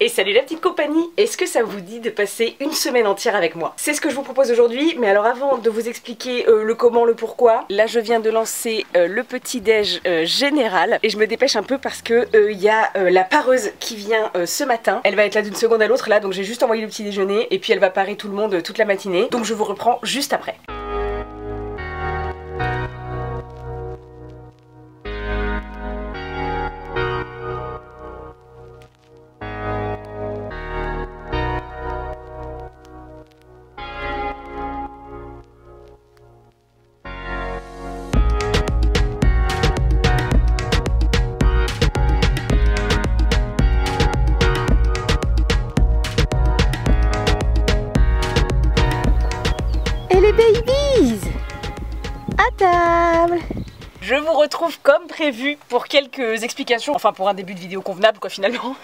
Et salut la petite compagnie, est-ce que ça vous dit de passer une semaine entière avec moi? C'est ce que je vous propose aujourd'hui, mais alors avant de vous expliquer le comment, le pourquoi, là je viens de lancer le petit déj général et je me dépêche un peu parce que il y a la pareuse qui vient ce matin. Elle va être là d'une seconde à l'autre là, donc j'ai juste envoyé le petit déjeuner et puis elle va parer tout le monde toute la matinée, donc je vous reprends juste après. Babies à table. Je vous retrouve comme prévu pour quelques explications, enfin pour un début de vidéo convenable quoi finalement.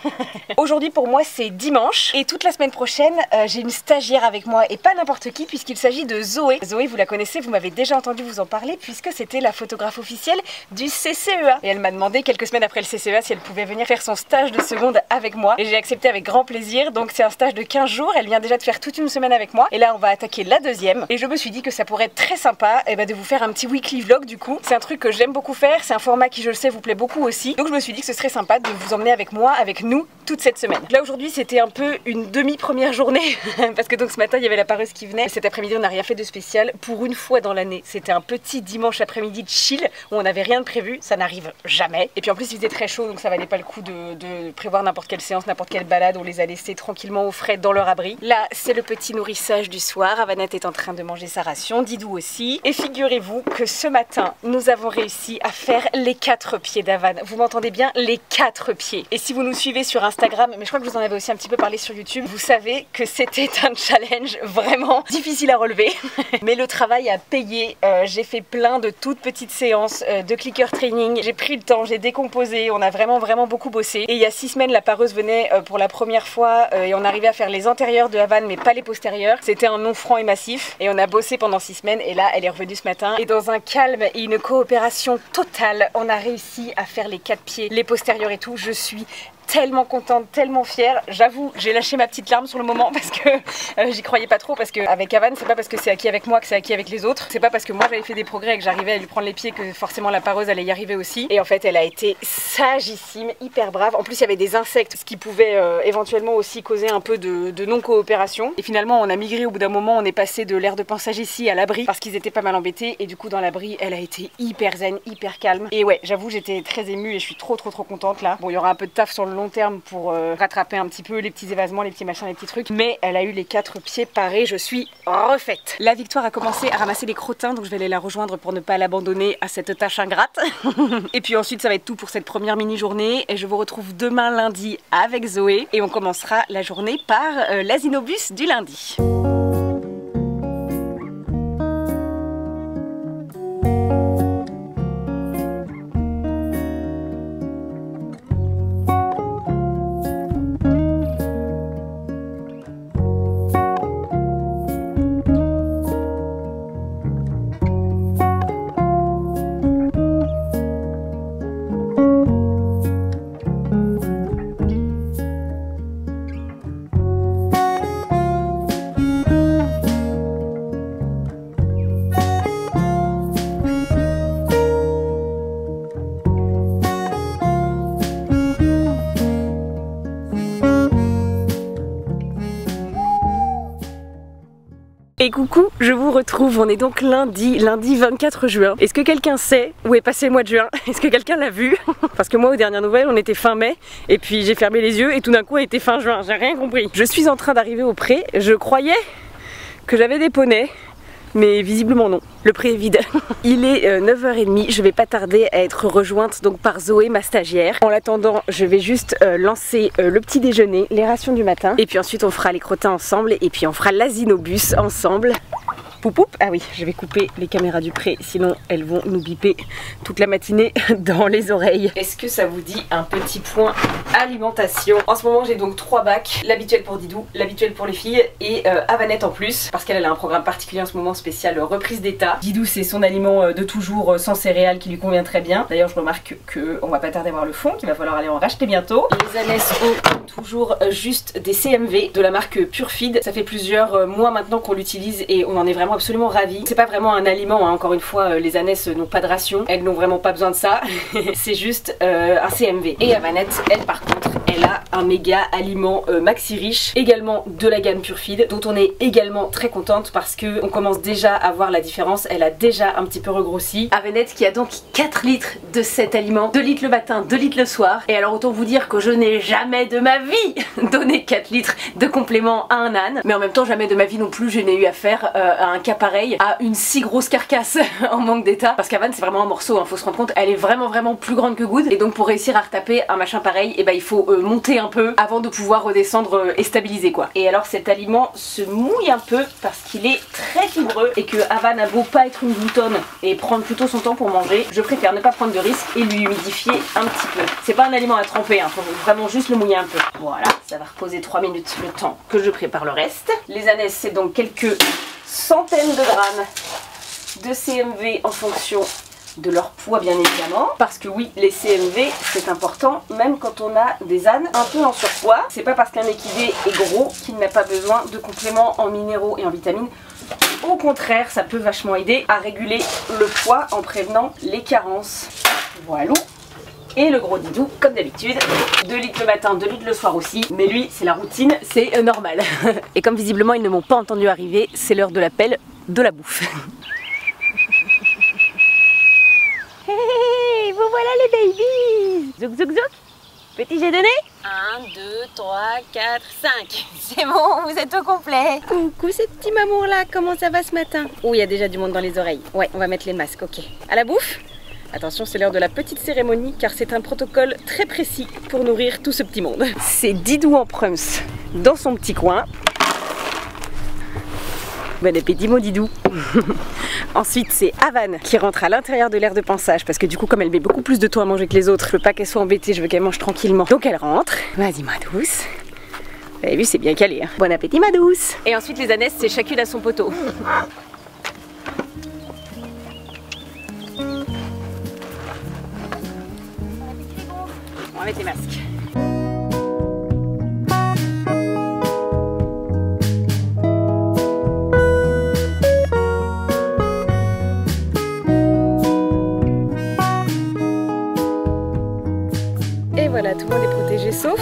Aujourd'hui pour moi c'est dimanche et toute la semaine prochaine j'ai une stagiaire avec moi et pas n'importe qui puisqu'il s'agit de Zoé. Zoé vous la connaissez, vous m'avez déjà entendu vous en parler puisque c'était la photographe officielle du CCEA. Et elle m'a demandé quelques semaines après le CCEA si elle pouvait venir faire son stage de seconde avec moi et j'ai accepté avec grand plaisir. Donc c'est un stage de 15 jours, elle vient déjà de faire toute une semaine avec moi et là on va attaquer la deuxième. Et je me suis dit que ça pourrait être très sympa de vous faire un petit weekly vlog du coup. C'est un truc que j'aime beaucoup faire, c'est un format qui je le sais vous plaît beaucoup aussi, donc je me suis dit que ce serait sympa de vous emmener avec moi, avec nous, toute cette semaine. Là aujourd'hui c'était un peu une demi-première journée parce que donc ce matin il y avait la pareuse qui venait, cet après-midi on n'a rien fait de spécial, pour une fois dans l'année c'était un petit dimanche après-midi de chill où on n'avait rien de prévu, ça n'arrive jamais, et puis en plus il faisait très chaud donc ça valait pas le coup de prévoir n'importe quelle séance, n'importe quelle balade, on les a laissés tranquillement au frais dans leur abri. Là c'est le petit nourrissage du soir, Avanette est en train de manger sa ration, Didou aussi, et figurez-vous que ce matin nous avons réussi à faire les 4 pieds d'Avan. Vous m'entendez bien, les 4 pieds. Et si vous nous suivez sur Instagram, mais je crois que je vous en avais aussi un petit peu parlé sur YouTube, vous savez que c'était un challenge vraiment difficile à relever. Mais le travail a payé. J'ai fait plein de toutes petites séances de clicker training. J'ai pris le temps, j'ai décomposé. On a vraiment beaucoup bossé. Et il y a 6 semaines, la pareuse venait pour la première fois et on arrivait à faire les antérieurs de Avan, mais pas les postérieurs. C'était un nom franc et massif. Et on a bossé pendant 6 semaines. Et là, elle est revenue ce matin. Et dans un calme et une coopération totale, on a réussi à faire les 4 pieds, les postérieurs et tout. Je suis tellement contente, tellement fière. J'avoue, j'ai lâché ma petite larme sur le moment parce que j'y croyais pas trop, parce qu'avec Avan, c'est pas parce que c'est acquis avec moi que c'est acquis avec les autres. C'est pas parce que moi j'avais fait des progrès et que j'arrivais à lui prendre les pieds que forcément la pareuse allait y arriver aussi. Et en fait, elle a été sagissime, hyper brave. En plus, il y avait des insectes, ce qui pouvait éventuellement aussi causer un peu de non-coopération. Et finalement, on a migré au bout d'un moment, on est passé de l'aire de pansage ici à l'abri parce qu'ils étaient pas mal embêtés. Et du coup, dans l'abri, elle a été hyper zen, hyper calme. Et ouais, j'avoue, j'étais très émue et je suis trop contente là. Bon, il y aura un peu de taf sur le long terme pour rattraper un petit peu les petits évasements, les petits machins, les petits trucs, mais elle a eu les 4 pieds parés, je suis refaite. La Victoire a commencé à ramasser les crottins, donc je vais aller la rejoindre pour ne pas l'abandonner à cette tâche ingrate. Et puis ensuite ça va être tout pour cette première mini-journée et je vous retrouve demain lundi avec Zoé et on commencera la journée par l'asinobus du lundi. Et coucou, je vous retrouve, on est donc lundi 24 juin. Est-ce que quelqu'un sait où est passé le mois de juin? Est-ce que quelqu'un l'a vu? Parce que moi aux dernières nouvelles on était fin mai et puis j'ai fermé les yeux et tout d'un coup on était fin juin, j'ai rien compris. Je suis en train d'arriver au pré, je croyais que j'avais des poneys, mais visiblement non, le pré est vide. Il est 9h30, je vais pas tarder à être rejointe donc par Zoé, ma stagiaire. En l'attendant, je vais juste lancer le petit déjeuner, les rations du matin, et puis ensuite on fera les crottins ensemble, et puis on fera l'asinobus ensemble. Poup. Ah oui, je vais couper les caméras du pré, sinon elles vont nous biper toute la matinée dans les oreilles. Est-ce que ça vous dit un petit point alimentation? En ce moment j'ai donc 3 bacs, l'habituel pour Didou, l'habituel pour les filles et Avanette en plus, parce qu'elle a un programme particulier en ce moment spécial reprise d'état. Didou c'est son aliment de toujours sans céréales qui lui convient très bien. D'ailleurs je remarque qu'on va pas tarder à voir le fond, qu'il va falloir aller en racheter bientôt. Les ânesses ont toujours juste des CMV de la marque Purfeed. Ça fait plusieurs mois maintenant qu'on l'utilise et on en est vraiment absolument ravis. C'est pas vraiment un aliment, hein. Encore une fois les ânesses n'ont pas de ration, elles n'ont vraiment pas besoin de ça. C'est juste un CMV. Et Avanette, elle par contre, elle a un méga aliment maxi riche, également de la gamme Purfeed, dont on est également très contente parce que on commence déjà à voir la différence. Elle a déjà un petit peu regrossi. Avanette qui a donc 4 litres de cet aliment, 2 litres le matin, 2 litres le soir. Et alors autant vous dire que je n'ai jamais de ma vie donné 4 litres de complément à un âne, mais en même temps jamais de ma vie non plus je n'ai eu affaire à un cas pareil, à une si grosse carcasse en manque d'état, parce qu'Avan c'est vraiment un morceau, hein, faut se rendre compte, elle est vraiment plus grande que Good, et donc pour réussir à retaper un machin pareil, et ben il faut monter un peu avant de pouvoir redescendre et stabiliser quoi. Et alors cet aliment se mouille un peu parce qu'il est très fibreux et que Avan a beau pas être une gloutonne et prendre plutôt son temps pour manger, je préfère ne pas prendre de risque et lui humidifier un petit peu. C'est pas un aliment à tremper, hein, faut vraiment juste le mouiller un peu. Voilà, ça va reposer 3 minutes le temps que je prépare le reste. Les ânesses c'est donc quelques centaines de grammes de CMV en fonction de leur poids bien évidemment, parce que oui les CMV c'est important même quand on a des ânes un peu en surpoids. C'est pas parce qu'un équidé est gros qu'il n'a pas besoin de compléments en minéraux et en vitamines. Au contraire, ça peut vachement aider à réguler le poids en prévenant les carences. Voilà. Et le gros Didou, comme d'habitude, 2 litres le matin, 2 litres le soir aussi. Mais lui, c'est la routine, c'est normal. Et comme visiblement ils ne m'ont pas entendu arriver, c'est l'heure de l'appel de la bouffe. Hey, vous voilà les babies! Zouk zouk zouk! Petit jet de nez? 1, 2, 3, 4, 5. C'est bon, vous êtes au complet. Coucou ce petit mamour là, comment ça va ce matin? Oh, il y a déjà du monde dans les oreilles. Ouais, on va mettre les masques, ok. À la bouffe? Attention, c'est l'heure de la petite cérémonie car c'est un protocole très précis pour nourrir tout ce petit monde. C'est Didou en prums dans son petit coin. Bon appétit mon Didou. Ensuite c'est Avan qui rentre à l'intérieur de l'aire de pansage parce que du coup comme elle met beaucoup plus de temps à manger que les autres, je veux pas qu'elle soit embêtée, je veux qu'elle mange tranquillement. Donc elle rentre. Vas-y ma douce. Vous avez vu c'est bien calé hein. Bon appétit ma douce. Et ensuite les ânesses c'est chacune à son poteau. On va mettre les masques. Et voilà, tout le monde est protégé sauf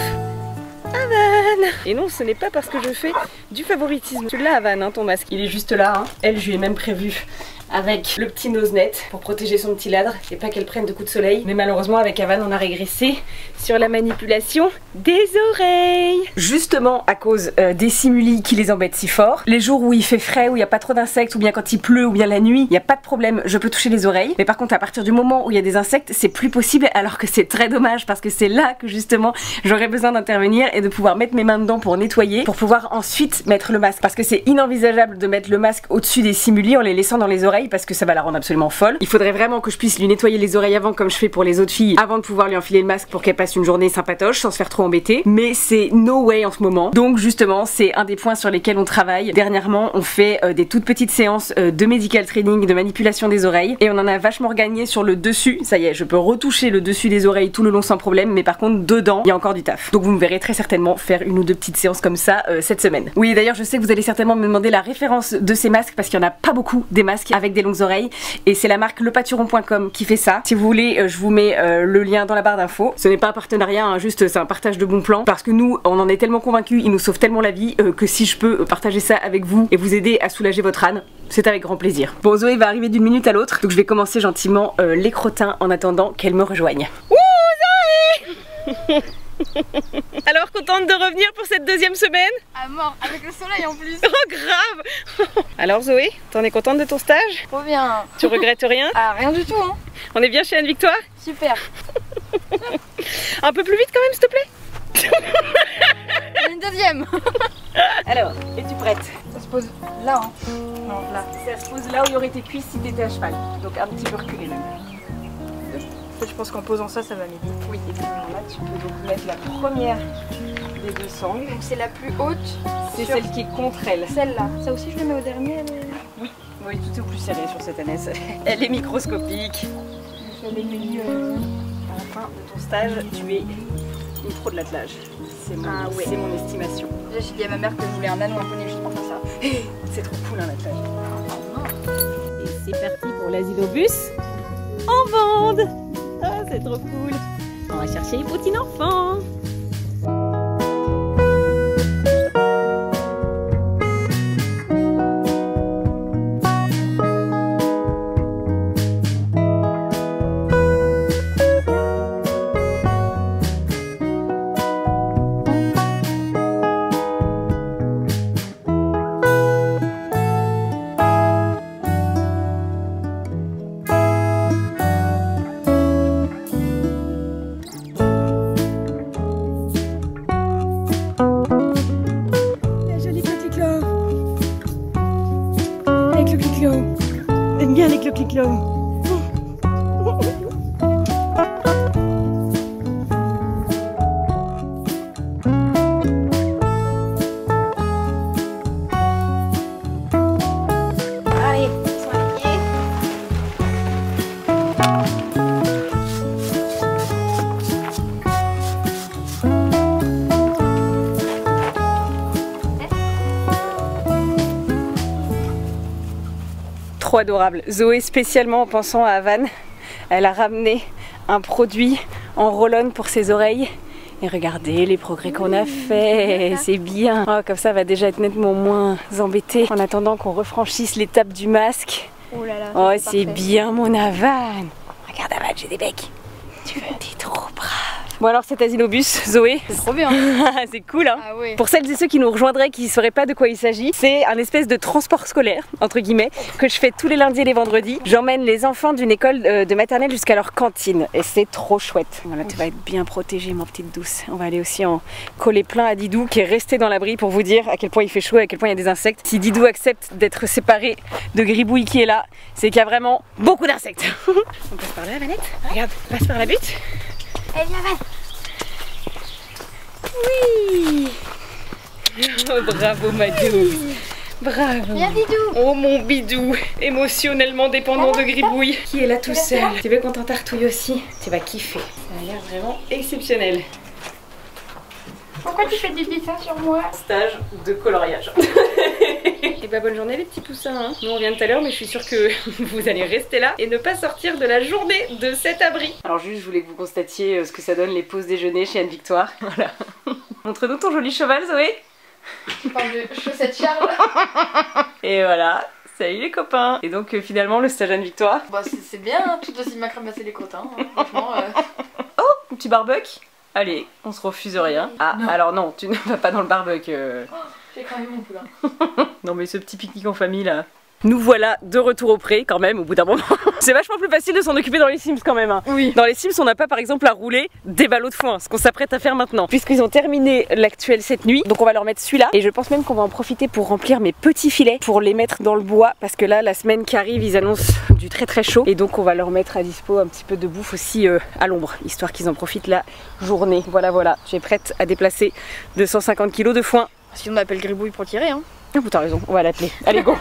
Avan. Et non, ce n'est pas parce que je fais du favoritisme. Tu l'as Avan, hein, ton masque. Il est juste là. Hein. Elle, je lui ai même prévu avec le petit nose net pour protéger son petit ladre et pas qu'elle prenne de coups de soleil. Mais malheureusement avec Avan on a régressé sur la manipulation des oreilles. Justement à cause des simuli qui les embêtent si fort. Les jours où il fait frais, où il n'y a pas trop d'insectes, ou bien quand il pleut, ou bien la nuit, il n'y a pas de problème, je peux toucher les oreilles. Mais par contre à partir du moment où il y a des insectes, c'est plus possible alors que c'est très dommage parce que c'est là que justement j'aurais besoin d'intervenir et de pouvoir mettre mes mains dedans pour nettoyer, pour pouvoir ensuite mettre le masque. Parce que c'est inenvisageable de mettre le masque au-dessus des simuli en les laissant dans les oreilles parce que ça va la rendre absolument folle. Il faudrait vraiment que je puisse lui nettoyer les oreilles avant comme je fais pour les autres filles avant de pouvoir lui enfiler le masque pour qu'elle passe une journée sympatoche sans se faire trop embêter. Mais c'est no way en ce moment. Donc justement c'est un des points sur lesquels on travaille. Dernièrement on fait des toutes petites séances de medical training, de manipulation des oreilles et on en a vachement regagné sur le dessus. Ça y est, je peux retoucher le dessus des oreilles tout le long sans problème, mais par contre dedans il y a encore du taf. Donc vous me verrez très certainement faire une ou deux petites séances comme ça cette semaine. Oui d'ailleurs je sais que vous allez certainement me demander la référence de ces masques parce qu'il n'y en a pas beaucoup des masques avec des longues oreilles et c'est la marque lepaturon.com qui fait ça. Si vous voulez je vous mets le lien dans la barre d'infos. Ce n'est pas un partenariat hein, juste c'est un partage de bons plans parce que nous on en est tellement convaincus, il nous sauve tellement la vie que si je peux partager ça avec vous et vous aider à soulager votre âne, c'est avec grand plaisir. Bon Zoé va arriver d'une minute à l'autre donc je vais commencer gentiment les crottins en attendant qu'elle me rejoigne. Ouh Zoé. Alors contente de revenir pour cette deuxième semaine? À mort, avec le soleil en plus. Oh grave. Alors Zoé, t'en es contente de ton stage? Trop bien. Tu regrettes rien? Ah rien du tout hein. On est bien chez Anne-Victoire? Super. Un peu plus vite quand même s'il te plaît. Une deuxième. Alors, es-tu prête? Ça se pose là, hein. Non, là. Ça se pose là où il y aurait tes cuisses si t'étais à cheval. Donc un petit peu reculé même. Je pense qu'en posant ça, ça va m'aider. Oui, et puis là tu peux donc mettre la première des deux sangles. Donc c'est la plus haute. C'est celle qui est contre elle. Celle-là. Ça aussi, je le mets au dernier. Oui, oui, tout est au plus serré sur cette ânesse. Elle est microscopique. Je l'ai mis. À la fin de ton stage, tu es une pro de l'attelage. C'est mon estimation. Déjà, j'ai dit à ma mère que je voulais un âne ou un poney juste pour faire ça. C'est trop cool un attelage. Et c'est parti pour l'asinobus en vente. Ah, c'est trop cool. On va chercher les petits enfants. J'aime bien les clo-clo-clo. Allez, ils sont alignés. Trop adorable. Zoé, spécialement en pensant à Van, elle a ramené un produit en roll-on pour ses oreilles. Et regardez les progrès qu'on a fait, c'est bien. Oh, comme ça, elle va déjà être nettement moins embêtée en attendant qu'on refranchisse l'étape du masque. Oh là là. Oh, c'est bien mon Avan. Regarde Avan, j'ai des becs. Tu veux? T'es trop brave. Bon alors cet asinobus, Zoé, C'est trop bien. c'est cool hein. Ah ouais. Pour celles et ceux qui nous rejoindraient, qui ne sauraient pas de quoi il s'agit, c'est un espèce de transport scolaire, entre guillemets, que je fais tous les lundis et les vendredis. J'emmène les enfants d'une école de maternelle jusqu'à leur cantine et c'est trop chouette. Voilà, tu vas être bien protégée ma petite douce. On va aller aussi en coller plein à Didou qui est resté dans l'abri pour vous dire à quel point il fait chaud et à quel point il y a des insectes. Si Didou accepte d'être séparé de Gribouille qui est là, c'est qu'il y a vraiment beaucoup d'insectes. On passe par là, Vanette. Regarde, passe par la butte. Allez, viens, Van. Oui. Oh, bravo Madou. Bravo. Viens, Bidou. Oh mon bidou, émotionnellement dépendant de Gribouille, qui est là tout seul. Tu veux qu'on t'en tartouille aussi? Tu vas kiffer. Ça a l'air vraiment exceptionnel. Pourquoi tu fais des dessins sur moi? Stage de coloriage. Et bah bonne journée les petits poussins. Hein. Nous on vient de tout à l'heure mais je suis sûre que vous allez rester là et ne pas sortir de la journée de cet abri. Alors juste je voulais que vous constatiez ce que ça donne les pauses déjeuner chez Anne-Victoire. Voilà. Montre-nous ton joli cheval Zoé. Tu parles de chaussettes Charles. Et voilà. Salut les copains. Et donc finalement le stage Anne-Victoire. Bah c'est bien, hein, tout aussi m'a cramassé les crottins. Hein. Franchement. Oh, un petit barbecue. Allez, on se refuse rien. Ah, non. Alors non, tu ne vas pas dans le barbecue. J'ai cramé mon poulain. Non mais ce petit pique-nique en famille là. Nous voilà de retour au pré quand même au bout d'un moment. C'est vachement plus facile de s'en occuper dans les Sims quand même. Hein. Oui. Dans les Sims on n'a pas par exemple à rouler des ballots de foin, ce qu'on s'apprête à faire maintenant. Puisqu'ils ont terminé l'actuel cette nuit, donc on va leur mettre celui-là. Et je pense même qu'on va en profiter pour remplir mes petits filets, pour les mettre dans le bois. Parce que là la semaine qui arrive ils annoncent du très très chaud. Et donc on va leur mettre à dispo un petit peu de bouffe aussi à l'ombre, histoire qu'ils en profitent la journée. Voilà voilà, j'ai prête à déplacer 250 kg de foin. Sinon on appelle Gribouille pour tirer hein. Ah, t'as raison, on va l'appeler. Allez, go.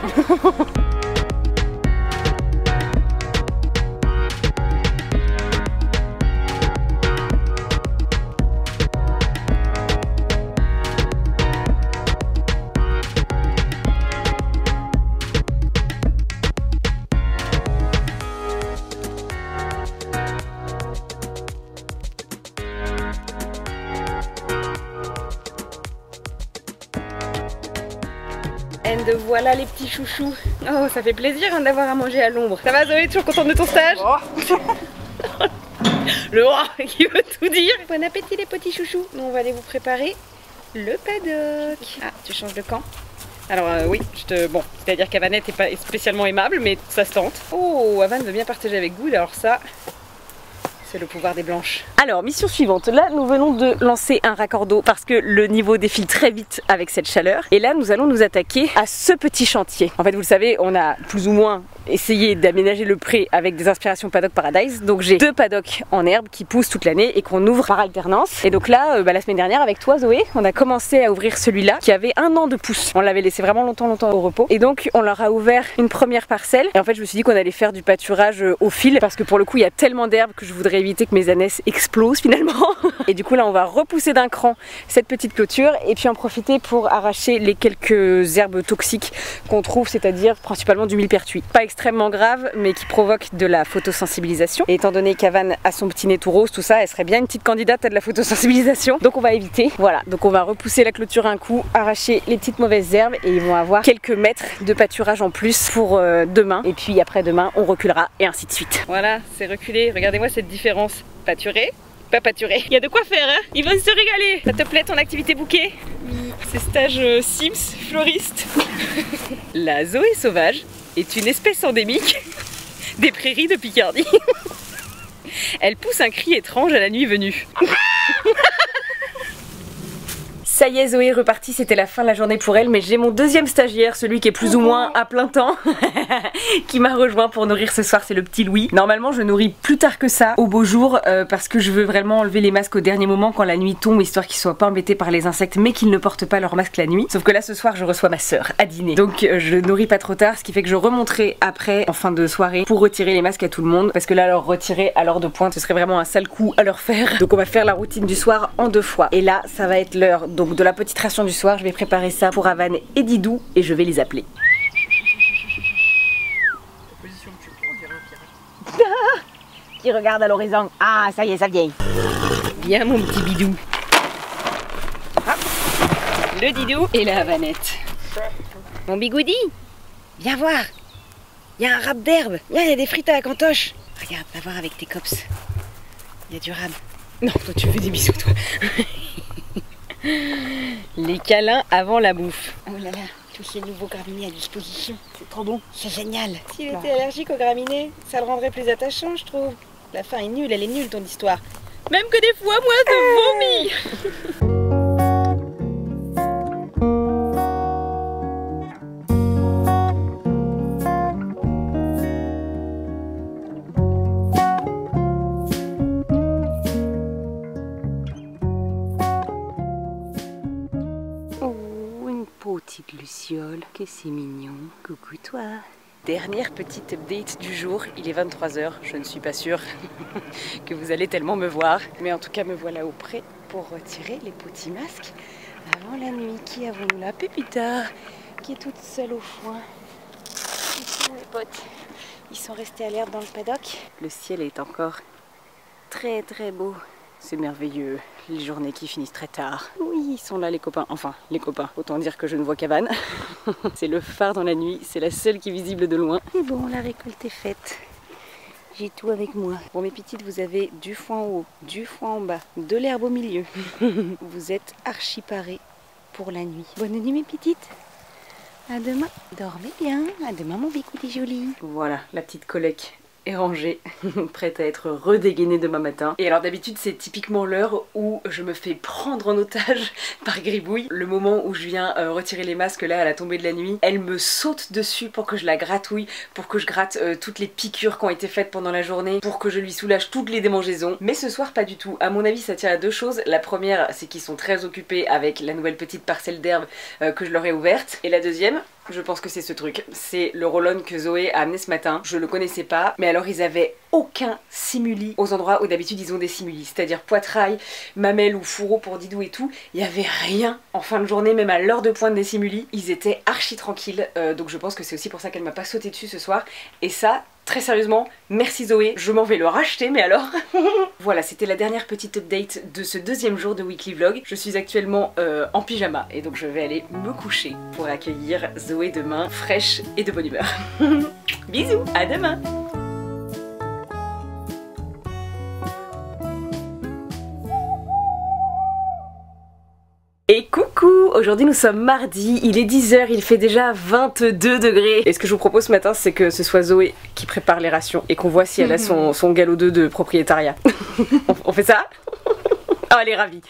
And voilà les petits chouchous. Oh, ça fait plaisir hein, d'avoir à manger à l'ombre. Ça va Zoé, toujours contente de ton stage? Le roi qui veut tout dire. Bon appétit les petits chouchous. Nous on va aller vous préparer le paddock. Ah, tu changes de camp? Alors oui, bon, c'est-à-dire qu'Avanette n'est pas spécialement aimable, mais ça se tente. Oh, Avan veut bien partager avec Good, alors ça C'est le pouvoir des blanches. Alors, mission suivante. Là, nous venons de lancer un raccord d'eau parce que le niveau défile très vite avec cette chaleur. Et là, nous allons nous attaquer à ce petit chantier. En fait, vous le savez, on a plus ou moins essayé d'aménager le pré avec des inspirations Paddock Paradise. Donc j'ai 2 paddocks en herbe qui poussent toute l'année et qu'on ouvre par alternance. Et donc là, la semaine dernière avec toi Zoé, on a commencé à ouvrir celui-là qui avait 1 an de pousse. On l'avait laissé vraiment longtemps au repos. Et donc on leur a ouvert une première parcelle. Et en fait je me suis dit qu'on allait faire du pâturage au fil parce que pour le coup il y a tellement d'herbes que je voudrais éviter que mes ânesses explosent finalement. Et du coup là on va repousser d'un cran cette petite clôture et puis en profiter pour arracher les quelques herbes toxiques qu'on trouve, c'est-à-dire principalement du millepertuis. Pas extrêmement grave mais qui provoque de la photosensibilisation. Et étant donné qu'Avan a son petit nez tout rose, tout ça, elle serait bien une petite candidate à de la photosensibilisation. Donc on va éviter. Voilà, donc on va repousser la clôture un coup, arracher les petites mauvaises herbes et ils vont avoir quelques mètres de pâturage en plus pour demain. Et puis après demain on reculera et ainsi de suite. Voilà, c'est reculé. Regardez-moi cette différence. Pâturé, pas pâturé. Il y a de quoi faire, hein. Ils vont se régaler. Ça te plaît ton activité bouquet? Oui. C'est stage Sims fleuriste. La Zoé sauvage est une espèce endémique des prairies de Picardie. Elle pousse un cri étrange à la nuit venue. Ça y est, Zoé est repartie, c'était la fin de la journée pour elle, mais j'ai mon deuxième stagiaire, celui qui est plus ou moins à plein temps, qui m'a rejoint pour nourrir ce soir, c'est le petit Louis. Normalement, je nourris plus tard que ça, au beau jour, parce que je veux vraiment enlever les masques au dernier moment quand la nuit tombe, histoire qu'ils soient pas embêtés par les insectes, mais qu'ils ne portent pas leur masque la nuit. Sauf que là, ce soir, je reçois ma sœur à dîner. Donc, je nourris pas trop tard, ce qui fait que je remonterai après, en fin de soirée, pour retirer les masques à tout le monde, parce que là, leur retirer à l'heure de pointe, ce serait vraiment un sale coup à leur faire. Donc, on va faire la routine du soir en 2 fois. Et là, ça va être l'heure donc de la petite ration du soir. Je vais préparer ça pour Avan et Didou et je vais les appeler. Qui regarde à l'horizon. Ah, ça y est, ça vient. Viens mon petit bidou. Hop. Le Didou et la Havanette. Mon bigoudi, viens voir. Il y a un râpe d'herbe. Viens, il y a des frites à la cantoche. Regarde, va voir avec tes cops. Il y a du râpe. Non, toi tu fais des bisous, toi. Les câlins avant la bouffe. Oh là là, tous ces nouveaux graminées à disposition. C'est trop bon. C'est génial. S'il était allergique aux graminées, ça le rendrait plus attachant, je trouve. La fin est nulle, elle est nulle ton histoire. Même que des fois, moi, je vomis. Petite Luciole, que c'est mignon. Coucou toi. Dernière petite update du jour, il est 23h, je ne suis pas sûre que vous allez tellement me voir. Mais en tout cas me voilà auprès pour retirer les petits masques avant la nuit. Qui avons-nous là? Pépita, qui est toute seule au foin. Ils sont les potes. Ils sont restés à l'herbe dans le paddock. Le ciel est encore très très beau. C'est merveilleux, les journées qui finissent très tard. Oui, ils sont là les copains, enfin les copains, autant dire que je ne vois qu'Avan. C'est le phare dans la nuit, c'est la seule qui est visible de loin. Et bon, la récolte est faite. J'ai tout avec moi. Bon mes petites, vous avez du foin en haut, du foin en bas, de l'herbe au milieu. Vous êtes archi parés pour la nuit. Bonne nuit mes petites. À demain. Dormez bien. À demain mon bigoudi joli. Voilà, la petite collecte est rangée, prête à être redégainée demain matin. Et alors d'habitude c'est typiquement l'heure où je me fais prendre en otage par Gribouille. Le moment où je viens retirer les masques là à la tombée de la nuit, elle me saute dessus pour que je la gratouille, pour que je gratte toutes les piqûres qui ont été faites pendant la journée, pour que je lui soulage toutes les démangeaisons. Mais ce soir pas du tout. À mon avis ça tient à 2 choses. La première c'est qu'ils sont très occupés avec la nouvelle petite parcelle d'herbe que je leur ai ouverte. Et la deuxième, je pense que c'est ce truc, c'est le roll-on que Zoé a amené ce matin. Je le connaissais pas, mais alors ils avaient aucun simuli aux endroits où d'habitude ils ont des simuli, c'est-à-dire poitrail, mamelle ou fourreau pour Didou et tout. Il n'y avait rien en fin de journée, même à l'heure de pointe des simuli. Ils étaient archi tranquilles, donc je pense que c'est aussi pour ça qu'elle m'a pas sauté dessus ce soir. Et ça, très sérieusement, merci Zoé, je m'en vais le racheter, mais alors. Voilà, c'était la dernière petite update de ce 2e jour de Weekly Vlog. Je suis actuellement en pyjama et donc je vais aller me coucher pour accueillir Zoé demain, fraîche et de bonne humeur. Bisous, à demain. Et coucou. Coucou, aujourd'hui nous sommes mardi, il est 10h, il fait déjà 22 degrés. Et ce que je vous propose ce matin, c'est que ce soit Zoé qui prépare les rations et qu'on voit si elle a son galop 2 de propriétariat. On fait ça? Oh, elle est ravie.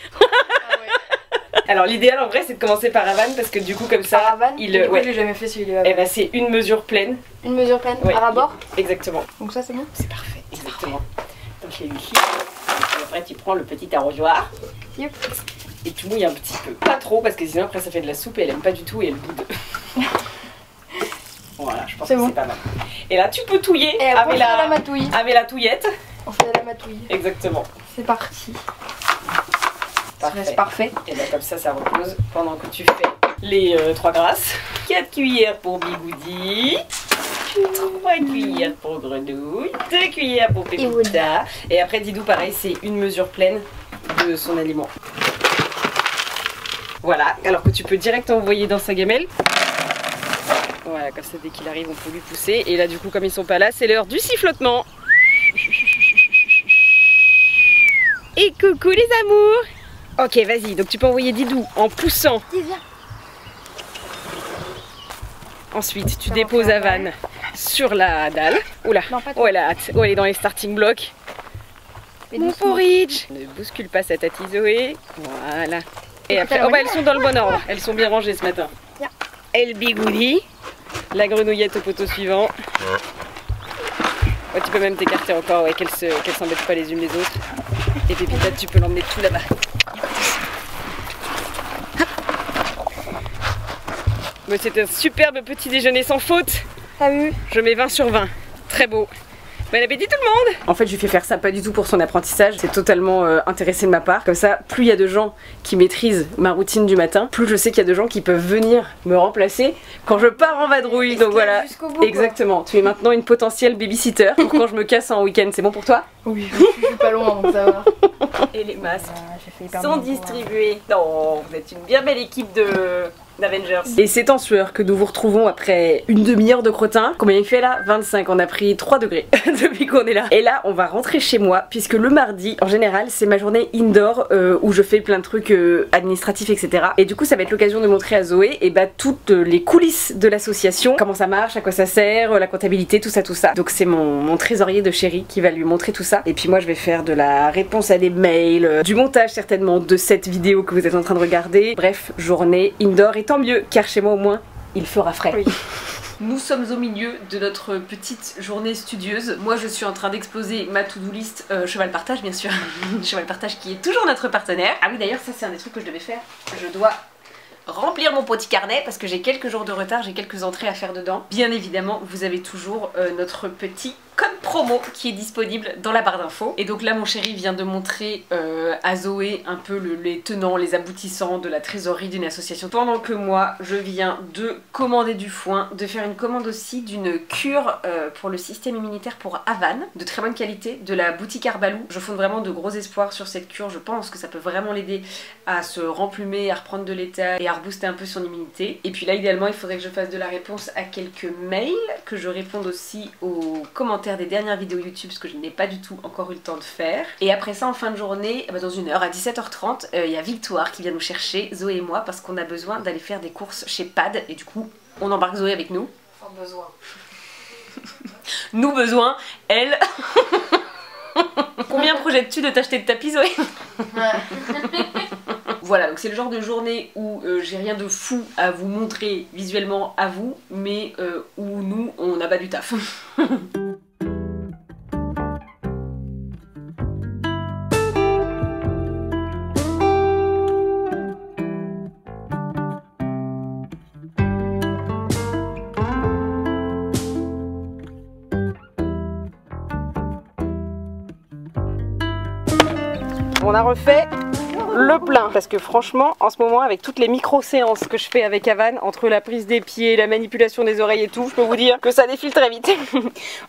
Alors l'idéal en vrai c'est de commencer par Havane parce que du coup comme ça Havane, il ouais. Je l'ai jamais fait celui-là. Eh ben c'est une mesure pleine. Une mesure pleine Ouais, à rabord. Exactement. Donc ça c'est bon. C'est parfait. Exactement. Donc je l'ai ici. Et après tu prends le petit arrosoir. Yep. Et tu mouilles un petit peu. Pas trop parce que sinon après ça fait de la soupe et elle aime pas du tout et elle boude. Voilà, je pense que bon. c'est pas mal. Et là tu peux touiller et avec la matouille. Avec la touillette. On fait la matouille. Exactement. C'est parti. Parfait. C'est parfait. Et là comme ça repose pendant que tu fais les 3 grasses. 4 cuillères pour bigoudi, 3 cuillères pour grenouille, 2 cuillères pour pépita. Et après Didou pareil c'est une mesure pleine de son aliment. Voilà, alors que tu peux direct envoyer dans sa gamelle. Voilà, comme ça dès qu'il arrive on peut lui pousser. Et là du coup comme ils sont pas là c'est l'heure du sifflotement. Et coucou les amours. Ok, vas-y, donc tu peux envoyer Didou en poussant. Viens. Ensuite, tu déposes Havane sur la dalle. Oula, oh elle a hâte. Oh elle est dans les starting blocks. Mon porridge. Ne bouscule pas sa tati Zoé. Voilà. Et après, oh bah elles sont dans le bon ordre. Elles sont bien rangées ce matin. Viens. Et le bigoudi. La grenouillette au poteau suivant. Oh, tu peux même t'écarter encore, ouais, qu'elles s'embêtent pas les unes les autres. Et Pépita, tu peux l'emmener tout là-bas. Mais c'est un superbe petit déjeuner sans faute. T'as vu? Je mets 20 sur 20. Très beau. Bon appétit tout le monde. En fait je lui fais faire ça pas du tout pour son apprentissage. C'est totalement intéressé de ma part. Comme ça, plus il y a de gens qui maîtrisent ma routine du matin, plus je sais qu'il y a de gens qui peuvent venir me remplacer quand je pars en vadrouille. Donc voilà, bout, exactement. Tu es maintenant une potentielle babysitter pour quand je me casse en week-end. C'est bon pour toi? Oui, je suis pas loin donc ça va. Et les masques sont distribués. Non, vous êtes une bien belle équipe d'Avengers. Et c'est en sueur que nous vous retrouvons après une demi-heure de crottin. Combien il fait là? 25, on a pris 3 degrés depuis qu'on est là. Et là on va rentrer chez moi puisque le mardi en général c'est ma journée indoor où je fais plein de trucs administratifs etc. Et du coup ça va être l'occasion de montrer à Zoé et bah toutes les coulisses de l'association. Comment ça marche, à quoi ça sert, la comptabilité, tout ça tout ça. Donc c'est mon trésorier de chéri qui va lui montrer tout ça. Et puis moi je vais faire de la réponse à des mails, du montage certainement de cette vidéo que vous êtes en train de regarder. Bref, journée indoor et tant mieux car chez moi au moins il fera frais. Oui. Nous sommes au milieu de notre petite journée studieuse. Moi je suis en train d'exploser ma to-do list cheval partage bien sûr. Cheval partage qui est toujours notre partenaire. Ah oui d'ailleurs ça c'est un des trucs que je devais faire. Je dois remplir mon petit carnet parce que j'ai quelques jours de retard, j'ai quelques entrées à faire dedans. Bien évidemment vous avez toujours notre petit code promo qui est disponible dans la barre d'infos. Et donc là mon chéri vient de montrer à Zoé un peu les tenants, les aboutissants de la trésorerie d'une association. Pendant que moi je viens de commander du foin, de faire une commande aussi d'une cure pour le système immunitaire pour Havane, de très bonne qualité, de la boutique Arbalou. Je fonde vraiment de gros espoirs sur cette cure, je pense que ça peut vraiment l'aider à se remplumer, à reprendre de l'état et à rebooster un peu son immunité. Et puis là idéalement il faudrait que je fasse de la réponse à quelques mails, que je réponde aussi aux commentaires des dernières vidéos YouTube, ce que je n'ai pas du tout encore eu le temps de faire. Et après ça en fin de journée, dans une heure à 17h30, il y a Victoire qui vient nous chercher, Zoé et moi, parce qu'on a besoin d'aller faire des courses chez Pad et du coup on embarque Zoé avec nous. Sans besoin. Nous besoin, elle. Combien projettes-tu de t'acheter de tapis Zoé? Voilà, donc c'est le genre de journée où j'ai rien de fou à vous montrer visuellement à vous, mais où nous on n'a pas du taf. On a refait le plein parce que franchement en ce moment avec toutes les micro-séances que je fais avec Havane, entre la prise des pieds, la manipulation des oreilles et tout, je peux vous dire que ça défile très vite.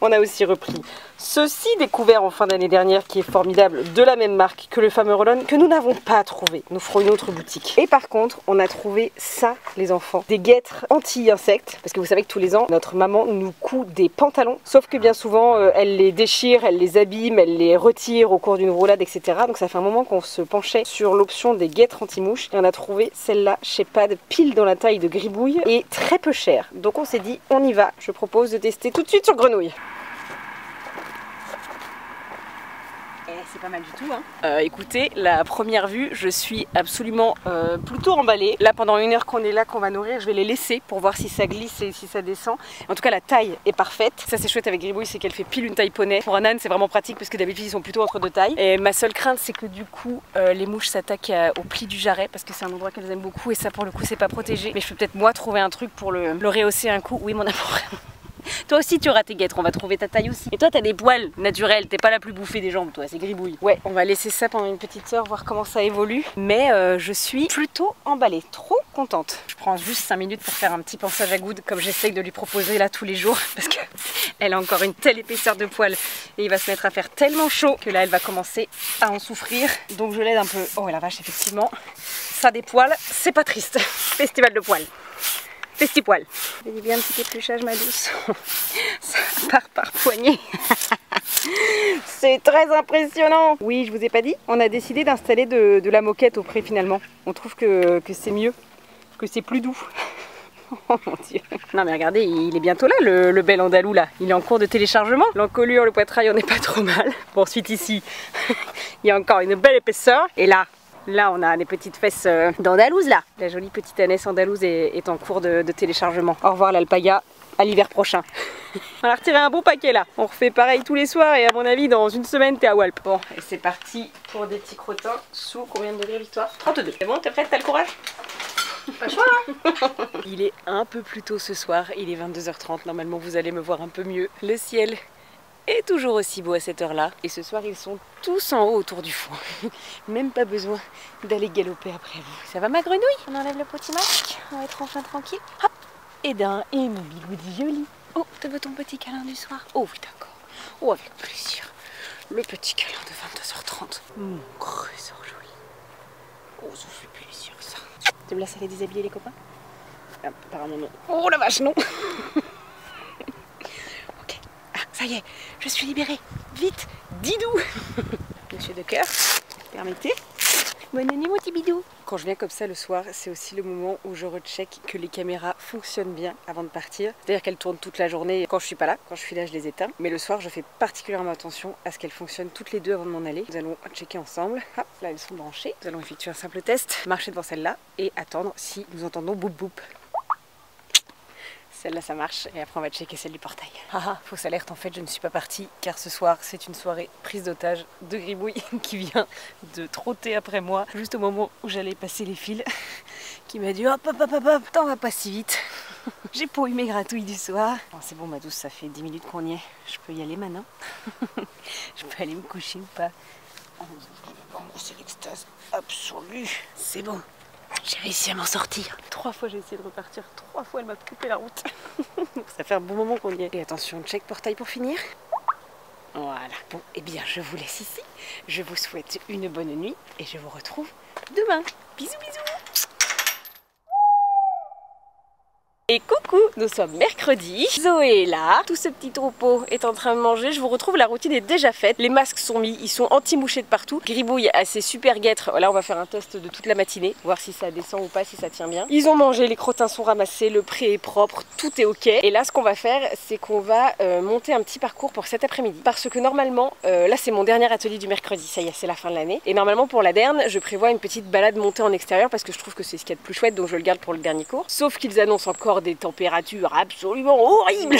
On a aussi repris ceci découvert en fin d'année dernière qui est formidable, de la même marque que le fameux roll-on que nous n'avons pas trouvé. Nous ferons une autre boutique. Et par contre on a trouvé ça les enfants, des guêtres anti-insectes, parce que vous savez que tous les ans notre maman nous coud des pantalons, sauf que bien souvent elle les déchire, elle les abîme, elle les retire au cours d'une roulade etc. Donc ça fait un moment qu'on se penchait sur l'option des guêtres anti-mouches et on a trouvé celle-là chez Pad, pile dans la taille de Gribouille et très peu chère. Donc on s'est dit on y va, je propose de tester tout de suite sur Grenouille. C'est pas mal du tout hein. Écoutez, la première vue, je suis absolument plutôt emballée. Là pendant 1 heure qu'on est là, qu'on va nourrir, je vais les laisser pour voir si ça glisse et si ça descend. En tout cas la taille est parfaite. Ça c'est chouette avec Gribouille, c'est qu'elle fait pile une taille poney. Pour un âne c'est vraiment pratique parce que d'habitude ils sont plutôt entre 2 tailles. Et ma seule crainte c'est que du coup les mouches s'attaquent au pli du jarret parce que c'est un endroit qu'elles aiment beaucoup et ça pour le coup c'est pas protégé. Mais je peux peut-être moi trouver un truc pour le rehausser un coup. Oui mon amour. Toi aussi tu auras tes guêtres, on va trouver ta taille aussi. Et toi t'as des poils naturels, t'es pas la plus bouffée des jambes toi, c'est Gribouille. Ouais, on va laisser ça pendant une petite heure, voir comment ça évolue. Mais je suis plutôt emballée, trop contente. Je prends juste 5 minutes pour faire un petit pansage à Good comme j'essaye de lui proposer là tous les jours. Parce qu'elle a encore une telle épaisseur de poils et il va se mettre à faire tellement chaud que là elle va commencer à en souffrir. Donc je l'aide un peu. Oh la vache, effectivement, ça des poils, c'est pas triste. Festival de poils. Festipoil. Fais bien un petit épluchage ma douce. Ça part par poignée. C'est très impressionnant. Oui, je vous ai pas dit, on a décidé d'installer de la moquette au pré finalement. On trouve que c'est mieux, que c'est plus doux. Oh mon dieu. Non mais regardez, il est bientôt là le bel andalou là. Il est en cours de téléchargement. L'encolure, le poitrail, on n'est pas trop mal. Bon, ensuite ici, il y a encore une belle épaisseur. Et là, on a des petites fesses d'andalouse là. La jolie petite ânesse andalouse est en cours de téléchargement. Au revoir l'alpaga, à l'hiver prochain. On a retiré un bon paquet là. On refait pareil tous les soirs et à mon avis dans une semaine t'es à Walp. Bon, et c'est parti pour des petits crottins sous combien de degrés Victoire? 32. C'est bon, t'es prête? T'as le courage? Pas le choix hein. Il est un peu plus tôt ce soir, il est 22h30. Normalement vous allez me voir un peu mieux. Le ciel est toujours aussi beau à cette heure-là. Et ce soir, ils sont tous en haut autour du foin. Même pas besoin d'aller galoper après vous. Ça va ma grenouille? On enlève le petit masque, on va être enfin tranquille. Hop. Et d'un, et mon bigoudi joli. Oh, tu veux ton petit câlin du soir? Oh oui, d'accord. Oh, avec plaisir. Le petit câlin de 22h30. Mon trésor joli. Oh, ça fait plaisir ça. Tu me laisses aller déshabiller les copains? Ah, apparemment non. Oh la vache, non. Ça y est, je suis libérée. Vite, Didou. Monsieur de cœur, permettez. Bonne nuit mon petit bidou. Quand je viens comme ça le soir, c'est aussi le moment où je recheck que les caméras fonctionnent bien avant de partir. C'est-à-dire qu'elles tournent toute la journée quand je suis pas là. Quand je suis là, je les éteins. Mais le soir, je fais particulièrement attention à ce qu'elles fonctionnent toutes les deux avant de m'en aller. Nous allons checker ensemble. Hop, là elles sont branchées. Nous allons effectuer un simple test, marcher devant celle-là et attendre si nous entendons boum boum. Celle-là ça marche et après on va checker celle du portail. Ah, fausse alerte, en fait je ne suis pas partie car ce soir c'est une soirée prise d'otage de Gribouille qui vient de trotter après moi juste au moment où j'allais passer les fils, qui m'a dit hop hop hop hop hop, t'en vas pas si vite. J'ai pas eu mes gratouilles du soir. Bon, c'est bon ma douce, ça fait 10 minutes qu'on y est, je peux y aller maintenant. Je peux aller me coucher ou pas? Oh, c'est l'extase absolue. C'est bon. J'ai réussi à m'en sortir. 3 fois j'ai essayé de repartir, 3 fois elle m'a coupé la route. Donc ça fait un bon moment qu'on y est. Et attention, check portail pour finir. Voilà. Bon, et bien je vous laisse ici. Je vous souhaite une bonne nuit et je vous retrouve demain. Bisous bisous. Et coucou, nous sommes mercredi, Zoé est là, tout ce petit troupeau est en train de manger, je vous retrouve, la routine est déjà faite, les masques sont mis, ils sont anti-mouchés de partout, Gribouille a ses super guêtres, là on va faire un test de toute la matinée, voir si ça descend ou pas, si ça tient bien. Ils ont mangé, les crottins sont ramassés, le pré est propre, tout est ok, et là ce qu'on va faire, c'est qu'on va monter un petit parcours pour cet après-midi, parce que normalement, là c'est mon dernier atelier du mercredi, ça y est, c'est la fin de l'année, et normalement pour la Derne, je prévois une petite balade montée en extérieur, parce que je trouve que c'est ce qu'il y a de plus chouette, donc je le garde pour le dernier cours, sauf qu'ils annoncent encore des températures absolument horribles.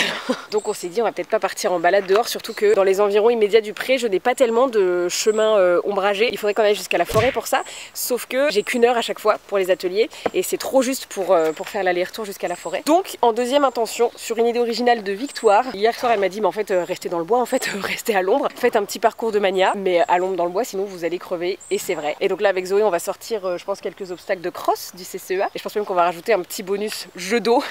Donc on s'est dit on va peut-être pas partir en balade dehors, surtout que dans les environs immédiats du pré je n'ai pas tellement de chemin ombragé, il faudrait qu'on aille jusqu'à la forêt pour ça, sauf que j'ai qu'une heure à chaque fois pour les ateliers et c'est trop juste pour faire l'aller-retour jusqu'à la forêt. Donc en deuxième intention, sur une idée originale de Victoire, hier soir elle m'a dit mais en fait restez dans le bois, en fait restez à l'ombre, faites un petit parcours de mania mais à l'ombre dans le bois sinon vous allez crever, et c'est vrai. Et donc là avec Zoé on va sortir je pense quelques obstacles de cross du CCEA et je pense même qu'on va rajouter un petit bonus jeu d'eau.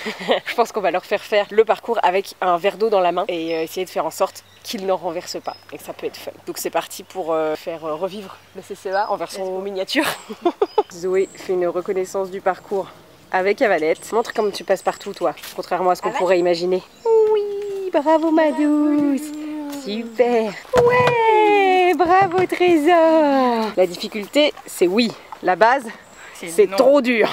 Je pense qu'on va leur faire le parcours avec un verre d'eau dans la main et essayer de faire en sorte qu'ils n'en renversent pas et que ça peut être fun. Donc c'est parti pour faire revivre le CCEA en version miniature. Zoé fait une reconnaissance du parcours avec Avalette. Montre comme tu passes partout toi, contrairement à ce qu'on pourrait imaginer. Oui, bravo ma douce. Super. Ouais, bravo Trésor. La difficulté c'est oui. La base, c'est trop dur.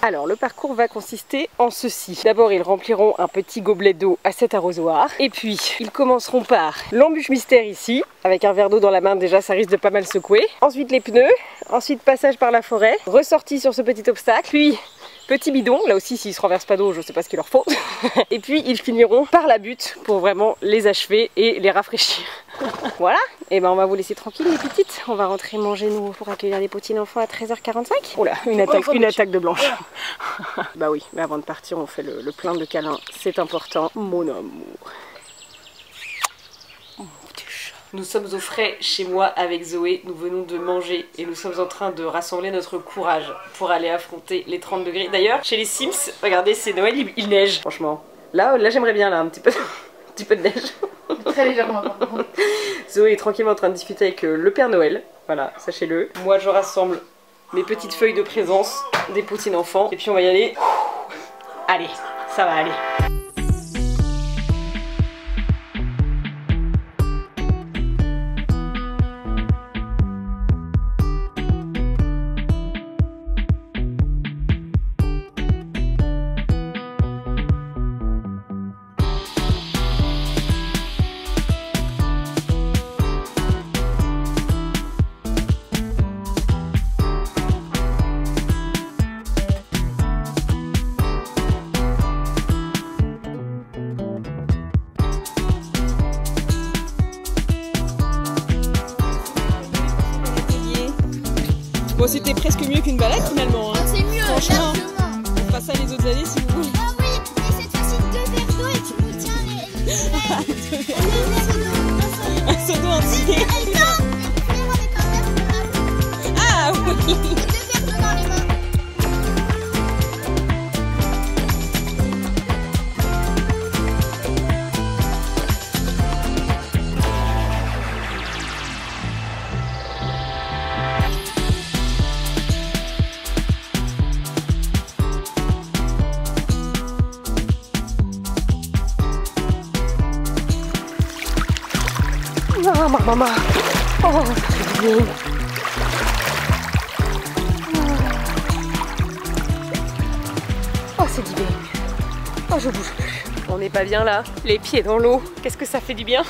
Alors le parcours va consister en ceci. D'abord ils rempliront un petit gobelet d'eau à cet arrosoir. Et puis ils commenceront par l'embûche mystère ici. Avec un verre d'eau dans la main déjà ça risque de pas mal secouer. Ensuite les pneus. Ensuite passage par la forêt. Ressortie sur ce petit obstacle. Puis petit bidon. Là aussi s'ils se renversent pas d'eau je sais pas ce qu'il leur faut. Et puis ils finiront par la butte pour vraiment les achever et les rafraîchir. Voilà, et ben on va vous laisser tranquille les petites. On va rentrer manger nous pour accueillir les petits enfants à 13h45. Oula, une attaque de blanche. Bah oui, mais avant de partir on fait le plein de câlins. C'est important, mon amour. Nous sommes au frais chez moi avec Zoé, nous venons de manger et nous sommes en train de rassembler notre courage pour aller affronter les 30 degrés. D'ailleurs, chez les Sims, regardez, c'est Noël, il neige. Franchement, là j'aimerais bien là un petit peu de neige. Très légèrement par contre. Zoé est tranquillement en train de discuter avec le Père Noël, voilà, sachez-le. Moi je rassemble mes petites feuilles de présence des poutines enfants et puis on va y aller. Allez, ça va aller. Bon, c'était presque mieux qu'une balade finalement. Hein. C'est mieux, franchement. largement. On fera ça les autres années si vous voulez. Ah oui, mais cette fois-ci 2 verres d'eau et tu nous tiens les... 2 verres d'eau. Un seau d'eau entier. Ah oui. 2 verres d'eau dans les mains. Maman. Oh, c'est bien. Oh, c'est du bien. Oh, je bouge plus. On n'est pas bien là, les pieds dans l'eau. Qu'est-ce que ça fait du bien.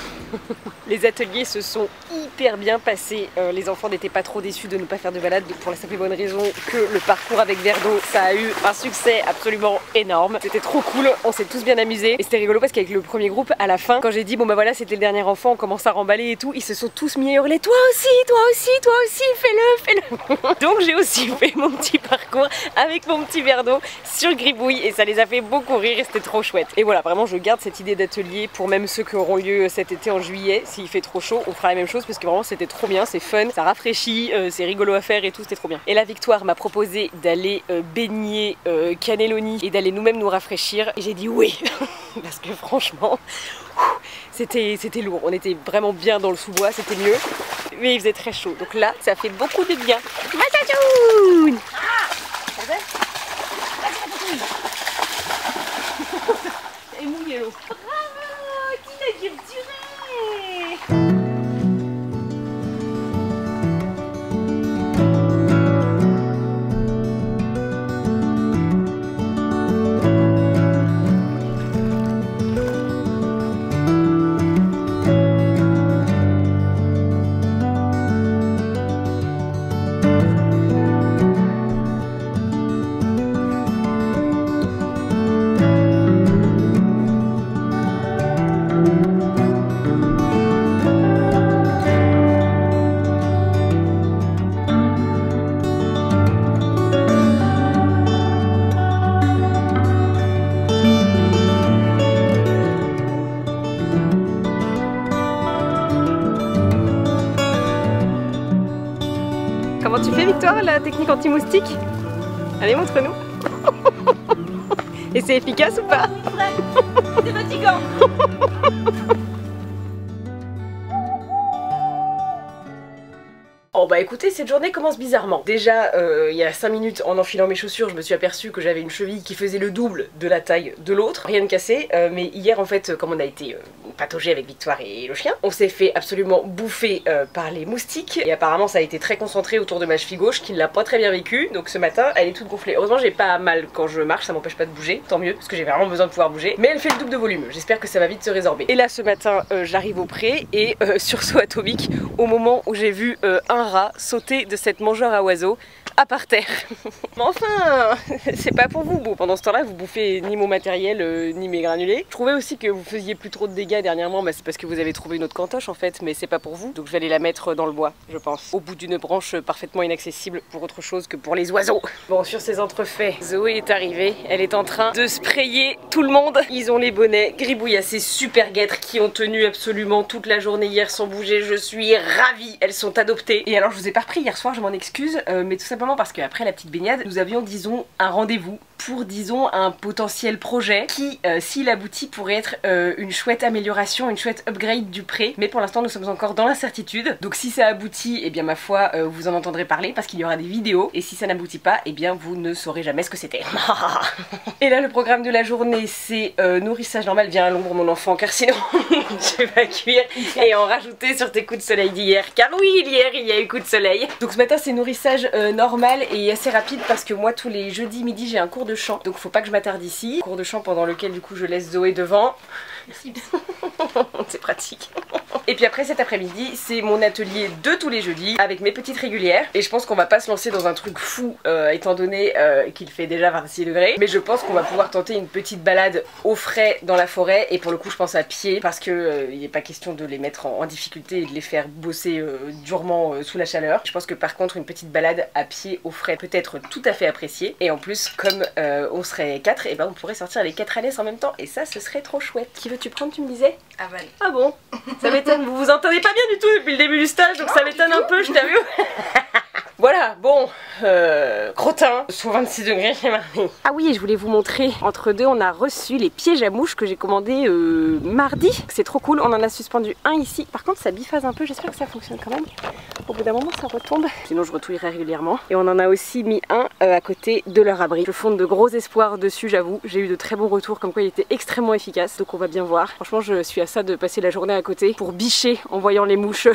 Les ateliers se sont hyper bien passés. Les enfants n'étaient pas trop déçus de ne pas faire de balade pour la simple et bonne raison que le parcours avec verre d'eau, ça a eu un succès absolument énorme. C'était trop cool, on s'est tous bien amusés. Et c'était rigolo parce qu'avec le premier groupe, à la fin, quand j'ai dit bon bah voilà c'était le dernier enfant, on commence à remballer et tout, ils se sont tous mis à hurler toi aussi, fais-le. Donc j'ai aussi fait mon petit parcours avec mon petit verre d'eau sur Gribouille et ça les a fait beaucoup rire et c'était trop chouette. Et voilà, vraiment je garde cette idée d'atelier pour même ceux qui auront lieu cet été en juillet. S'il fait trop chaud, on fera la même chose parce que vraiment c'était trop bien, c'est fun, ça rafraîchit, c'est rigolo à faire et tout, c'était trop bien. Et la Victoire m'a proposé d'aller baigner Cannelloni et d'aller nous-mêmes nous rafraîchir et j'ai dit oui parce que franchement c'était lourd, on était vraiment bien dans le sous-bois, c'était mieux, mais il faisait très chaud, donc là ça fait beaucoup de bien. Masajoun. Et mouillé l'eau. Bravo, qui t'a capturé. Comment tu fais Victoire la technique anti-moustique? Allez montre-nous. Et c'est efficace ou pas? C'est fatigant. Bon bah écoutez, cette journée commence bizarrement. Déjà, il y a 5 minutes, en enfilant mes chaussures, je me suis aperçue que j'avais une cheville qui faisait le double de la taille de l'autre. Rien de cassé, mais hier en fait, comme on a été patauger avec Victoire et le chien, on s'est fait absolument bouffer par les moustiques. Et apparemment ça a été très concentré autour de ma cheville gauche qui ne l'a pas très bien vécu. Donc ce matin, elle est toute gonflée. Heureusement j'ai pas mal quand je marche, ça m'empêche pas de bouger, tant mieux, parce que j'ai vraiment besoin de pouvoir bouger. Mais elle fait le double de volume, j'espère que ça va vite se résorber. Et là ce matin, j'arrive au pré et sursaut atomique au moment où j'ai vu un rat sauter de cette mangeur à oiseaux à par terre. Mais enfin, c'est pas pour vous. Bon, pendant ce temps-là, vous bouffez ni mon matériel, ni mes granulés. Je trouvais aussi que vous faisiez plus trop de dégâts dernièrement, mais c'est parce que vous avez trouvé une autre cantoche en fait, mais c'est pas pour vous. Donc je vais aller la mettre dans le bois, je pense. Au bout d'une branche parfaitement inaccessible pour autre chose que pour les oiseaux. Bon, sur ces entrefaits, Zoé est arrivée. Elle est en train de sprayer tout le monde. Ils ont les bonnets. Gribouille a ces super guêtres qui ont tenu absolument toute la journée hier sans bouger. Je suis ravie. Elles sont adoptées. Et alors, je vous ai pas repris hier soir, je m'en excuse, mais tout simplement parce qu'après la petite baignade, nous avions, disons, un rendez-vous pour, disons, un potentiel projet qui, s'il aboutit, pourrait être une chouette amélioration, une chouette upgrade du pré. Mais pour l'instant, nous sommes encore dans l'incertitude. Donc si ça aboutit, eh bien ma foi, vous en entendrez parler parce qu'il y aura des vidéos. Et si ça n'aboutit pas, eh bien vous ne saurez jamais ce que c'était. Et là, le programme de la journée, c'est nourrissage normal. Viens à l'ombre, mon enfant, car sinon, je vais pas cuire. Et en rajouter sur tes coups de soleil d'hier. Car oui, hier, il y a eu coup de soleil. Donc ce matin, c'est nourrissage normal et assez rapide parce que moi, tous les jeudis midi, j'ai un cours de chant. Donc faut pas que je m'attarde ici. Cours de chant pendant lequel, du coup, je laisse Zoé devant. C'est pratique. Et puis après cet après-midi, c'est mon atelier de tous les jeudis avec mes petites régulières. Et je pense qu'on va pas se lancer dans un truc fou étant donné qu'il fait déjà 26 degrés. Mais je pense qu'on va pouvoir tenter une petite balade au frais dans la forêt. Et pour le coup, je pense à pied parce que il n'est pas question de les mettre en difficulté et de les faire bosser durement sous la chaleur. Je pense que par contre, une petite balade à pied au frais peut être tout à fait appréciée. Et en plus, comme on serait 4, et ben on pourrait sortir les 4 à l'aise en même temps. Et ça, ce serait trop chouette. Qui veux-tu prendre, tu me disais? Aval. Ah bon? Ça m'étonne, vous vous entendez pas bien du tout depuis le début du stage, donc ça m'étonne un peu, je t'avoue. Voilà, bon, crottin, sous 26 degrés, j'ai marre. Ah oui, et je voulais vous montrer, entre deux, on a reçu les pièges à mouches que j'ai commandés mardi. C'est trop cool, on en a suspendu un ici. Par contre, ça biphase un peu, j'espère que ça fonctionne quand même. Au bout d'un moment, ça retombe. Sinon, je retouillerai régulièrement. Et on en a aussi mis un à côté de leur abri. Je fonde de gros espoirs dessus, j'avoue. J'ai eu de très bons retours, comme quoi il était extrêmement efficace. Donc on va bien voir. Franchement, je suis à ça de passer la journée à côté pour bicher en voyant les mouches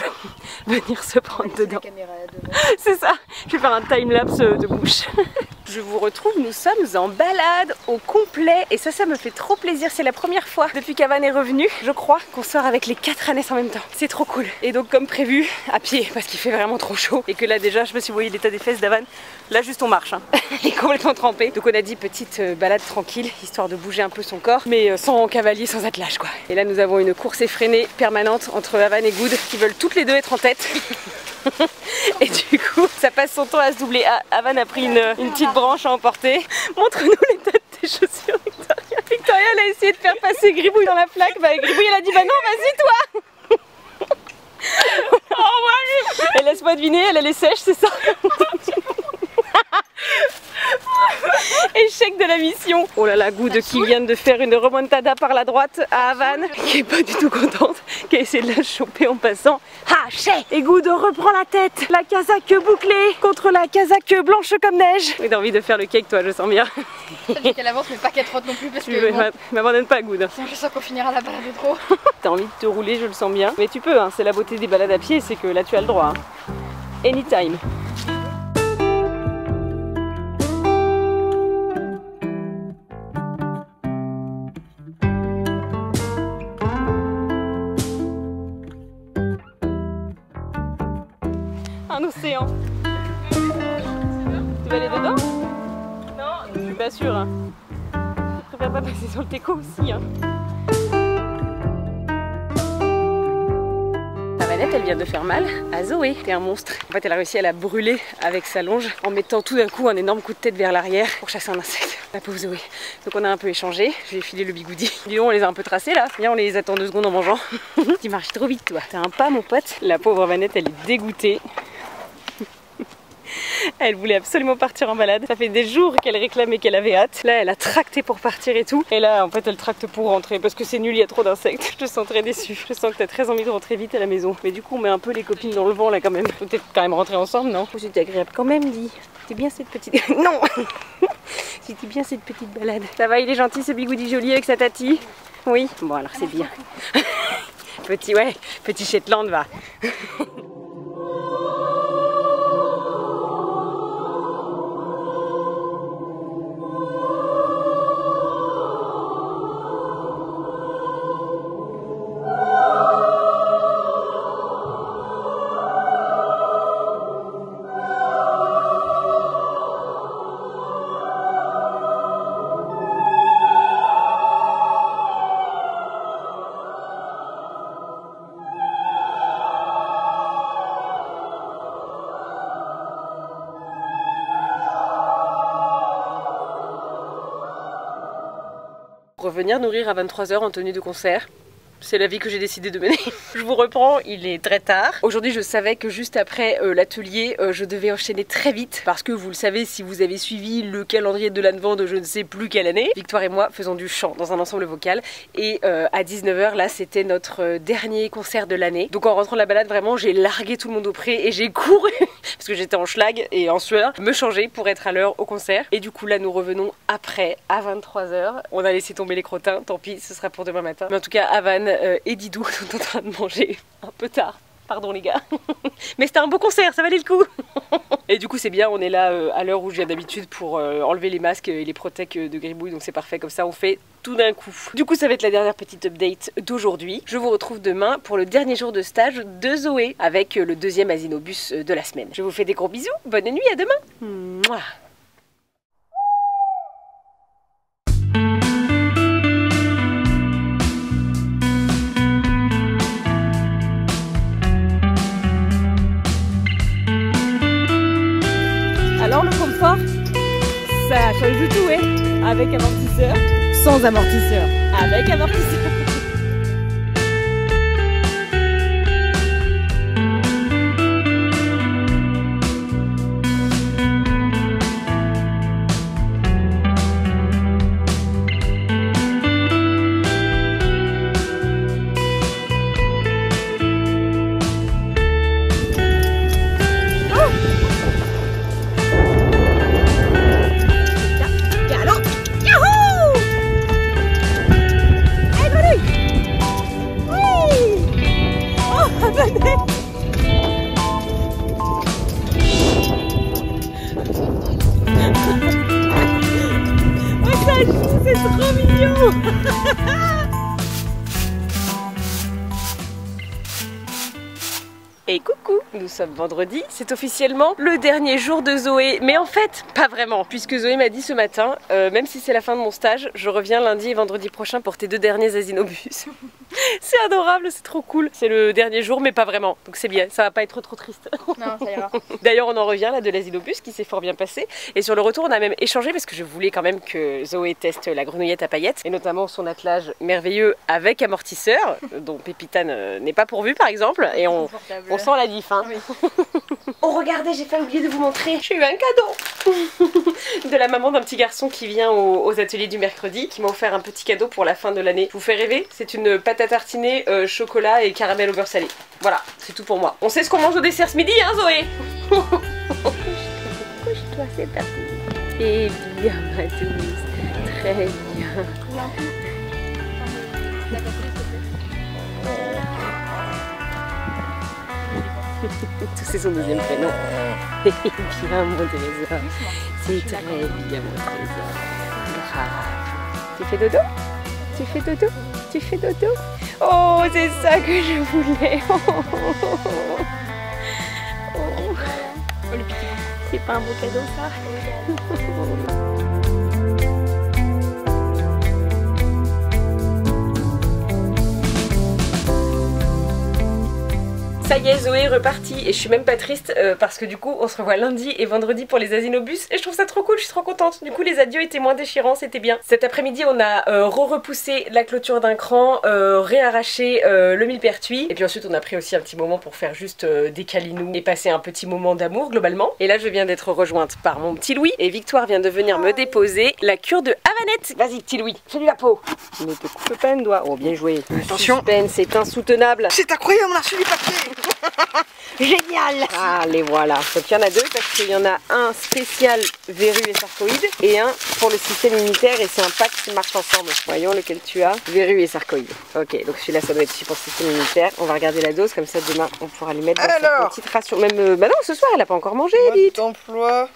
venir se prendre dedans. C'est ça, je vais faire un timelapse de mouches. Je vous retrouve, nous sommes en balade au complet et ça me fait trop plaisir. C'est la première fois depuis qu'Avan est revenu, je crois, qu'on sort avec les 4 ânesses en même temps. C'est trop cool. Et donc comme prévu, à pied parce qu'il fait vraiment trop chaud et que là déjà, je sais pas si vous voyez l'état des fesses d'Avan, là juste on marche, hein. Il est complètement trempé. Donc on a dit petite balade tranquille, histoire de bouger un peu son corps, mais sans cavalier, sans attelage quoi. Et là nous avons une course effrénée permanente entre Avan et Good qui veulent toutes les deux être en tête. Et du coup, ça passe son temps à se doubler. Ah, Avan a pris une petite branche à emporter. Montre-nous l'état de tes chaussures, Victoria. Victoria, elle a essayé de faire passer Gribouille dans la flaque. Bah, Gribouille, elle a dit bah non, vas-y toi. Oh, et laisse-moi deviner, elle est sèche, c'est ça? Échec de la mission. Oh là là, Good qui vient de faire une remontada par la droite à Avan, qui est pas du tout contente, qui a essayé de la choper en passant. Ah, chais! Et Good reprend la tête, la casaque bouclée contre la casaque blanche comme neige. J'ai envie de faire le cake, toi, je sens bien. Je veux qu'elle avance, mais pas qu'elle trotte non plus parce que. Bon, m'abandonne pas, Good. sinon je sens qu'on finira la balade trop. T'as envie de te rouler, je le sens bien. Mais tu peux, hein, c'est la beauté des balades à pied, c'est que là tu as le droit. Hein. Anytime. Un océan. Tu vas aller dedans? Non, je suis pas sûre. Hein. Je préfère pas passer sur le teco aussi. Hein. La manette, elle vient de faire mal à Zoé. T'es un monstre. En fait, elle a réussi à la brûler avec sa longe en mettant tout d'un coup un énorme coup de tête vers l'arrière pour chasser un insecte. La pauvre Zoé. Donc on a un peu échangé. Je lui ai filé le bigoudi. Dis donc, on les a un peu tracés là. Viens, on les attend 2 secondes en mangeant. Tu marches trop vite, toi. T'as un pas, mon pote. La pauvre Vanette, elle est dégoûtée. Elle voulait absolument partir en balade. Ça fait des jours qu'elle réclamait qu'elle avait hâte. Là, elle a tracté pour partir et tout. Et là, en fait, elle tracte pour rentrer parce que c'est nul, il y a trop d'insectes. Je te sens très déçue. Je sens que t'as très envie de rentrer vite à la maison. Mais du coup, on met un peu les copines dans le vent là quand même. Faut peut-être quand même rentrer ensemble, non? C'était agréable quand même, dit. C'était bien cette petite... Non. C'était bien cette petite balade. Ça va, il est gentil ce bigoudi joli avec sa tati? Oui. Bon, alors c'est bien. Petit, ouais, petit Shetland, va. Revenir nourrir à 23 h en tenue de concert. C'est la vie que j'ai décidé de mener. Je vous reprends, il est très tard. Aujourd'hui, je savais que juste après l'atelier, je devais enchaîner très vite. Parce que vous le savez, si vous avez suivi le calendrier de l'Advent de je ne sais plus quelle année, Victoire et moi faisons du chant dans un ensemble vocal. Et à 19 h, là, c'était notre dernier concert de l'année. Donc en rentrant de la balade, vraiment, j'ai largué tout le monde au pré et j'ai couru, parce que j'étais en schlag et en sueur, me changer pour être à l'heure au concert. Et du coup, là, nous revenons après, à 23 h. On a laissé tomber les crottins, tant pis, ce sera pour demain matin. Mais en tout cas, Havane et Didou sont en train de manger un peu tard. Pardon les gars. Mais c'était un beau concert, ça valait le coup. Et du coup c'est bien, on est là à l'heure où je viens d'habitude pour enlever les masques et les protèques de Gribouille. Donc c'est parfait, comme ça on fait tout d'un coup. Du coup ça va être la dernière petite update d'aujourd'hui. Je vous retrouve demain pour le dernier jour de stage de Zoé avec le deuxième Asinobus de la semaine. Je vous fais des gros bisous, bonne nuit, à demain. Mouah. Alors le confort, ça change du tout, hein. Avec amortisseur, sans amortisseur, avec amortisseur. C'est trop mignon. Et coucou, nous sommes vendredi, c'est officiellement le dernier jour de Zoé, mais en fait, pas vraiment, puisque Zoé m'a dit ce matin, même si c'est la fin de mon stage, je reviens lundi et vendredi prochain pour tes 2 derniers Asinobus. C'est adorable, c'est trop cool. C'est le dernier jour, mais pas vraiment, donc c'est bien, ça va pas être trop triste. Non, ça ira. D'ailleurs, on en revient là de l'Asinobus qui s'est fort bien passé, et sur le retour, on a même échangé parce que je voulais quand même que Zoé teste la grenouillette à paillettes, et notamment son attelage merveilleux avec amortisseur, dont Pépita n'est pas pourvu par exemple, et on sent la diff, hein. Oui. Oh regardez, j'ai pas oublié de vous montrer, j'ai eu un cadeau de la maman d'un petit garçon qui vient aux ateliers du mercredi, qui m'a offert un petit cadeau pour la fin de l'année. Je vous fais rêver, c'est une pâte à tartiner chocolat et caramel au beurre salé. Voilà, c'est tout pour moi. On sait ce qu'on mange au dessert ce midi, hein Zoé. Couche-toi, c'est parti. Et bien ma douce, très bien. Tout c'est son deuxième prénom. Et bien mon trésor. C'est très bien mon trésor. Bravo. Tu fais dodo? Tu fais dodo? Tu fais dodo? Oh, c'est ça que je voulais. Oh. C'est pas un beau cadeau ça? Ça y est, Zoé est repartie et je suis même pas triste parce que du coup on se revoit lundi et vendredi pour les Asinobus et je trouve ça trop cool, je suis trop contente. Du coup les adieux étaient moins déchirants, c'était bien. Cet après-midi on a repoussé la clôture d'un cran, réarraché le millepertuis et puis ensuite on a pris aussi un petit moment pour faire juste des câlinous et passer un petit moment d'amour globalement. Et là je viens d'être rejointe par mon petit Louis et Victoire vient de venir me déposer la cure de Havanette. Vas-y petit Louis, fais-lui la peau. Ne te coupe pas un doigt. Oh bien joué. Attention, c'est insoutenable. C'est incroyable, on a reçu du papier. Génial! Ah, les voilà. Donc il y en a deux parce qu'il y en a un spécial verrue et sarcoïde et un pour le système immunitaire et c'est un pack qui marche ensemble. Voyons lequel tu as. Verrue et sarcoïde. Ok, donc celui-là ça doit être pour le système immunitaire. On va regarder la dose comme ça demain on pourra lui mettre dans sa petite ration. Même, bah non, ce soir elle a pas encore mangé, Edith.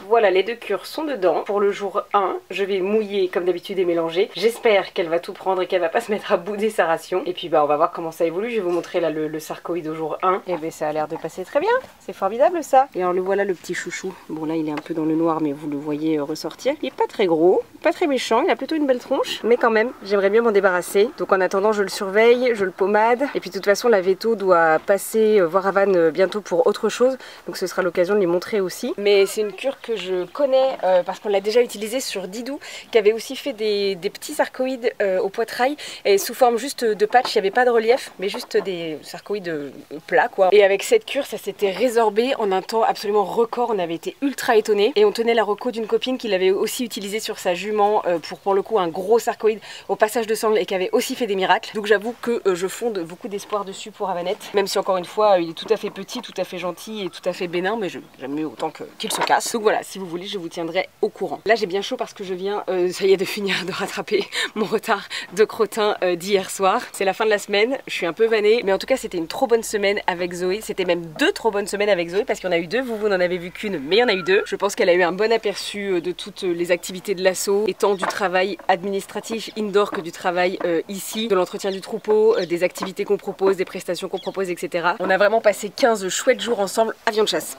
Voilà, les deux cures sont dedans. Pour le jour 1, je vais mouiller comme d'habitude et mélanger. J'espère qu'elle va tout prendre et qu'elle va pas se mettre à bouder sa ration. Et puis bah on va voir comment ça évolue. Je vais vous montrer là le sarcoïde au jour 1. Et ben ça a l'air de passer très bien. C'est formidable ça. Et alors le voilà le petit chouchou. Bon là il est un peu dans le noir mais vous le voyez ressortir. Il est pas très gros, pas très méchant, il a plutôt une belle tronche. Mais quand même, j'aimerais bien m'en débarrasser. Donc en attendant je le surveille, je le pommade. Et puis de toute façon la Veto doit passer voir Havane bientôt pour autre chose. Donc ce sera l'occasion de lui montrer aussi. Mais c'est une cure que je connais parce qu'on l'a déjà utilisée sur Didou qui avait aussi fait des petits sarcoïdes au poitrail. Et sous forme juste de patch, il n'y avait pas de relief mais juste des sarcoïdes plats quoi. Et avec cette cure ça s'était résorbé en un temps absolument record, on avait été ultra étonnés et on tenait la reco d'une copine qui l'avait aussi utilisé sur sa jument pour le coup un gros sarcoïde au passage de sangle et qui avait aussi fait des miracles. Donc j'avoue que je fonde beaucoup d'espoir dessus pour Havanette, même si encore une fois il est tout à fait petit, tout à fait gentil et tout à fait bénin, mais j'aime mieux autant qu'il se casse. Donc voilà, si vous voulez je vous tiendrai au courant. Là j'ai bien chaud parce que je viens, ça y est, de finir de rattraper mon retard de crottin d'hier soir. C'est la fin de la semaine, je suis un peu vannée, mais en tout cas c'était une trop bonne semaine avec Zoé, c'était même deux trop bonnes semaines avec Zoé parce qu'il y en a eu deux, vous n'en avez vu qu'une mais il y en a eu deux. Je pense qu'elle a eu un bon aperçu de toutes les activités de l'assaut, étant du travail administratif indoor que du travail ici, de l'entretien du troupeau, des activités qu'on propose, des prestations qu'on propose, etc. On a vraiment passé 15 chouettes jours ensemble, avion de chasse.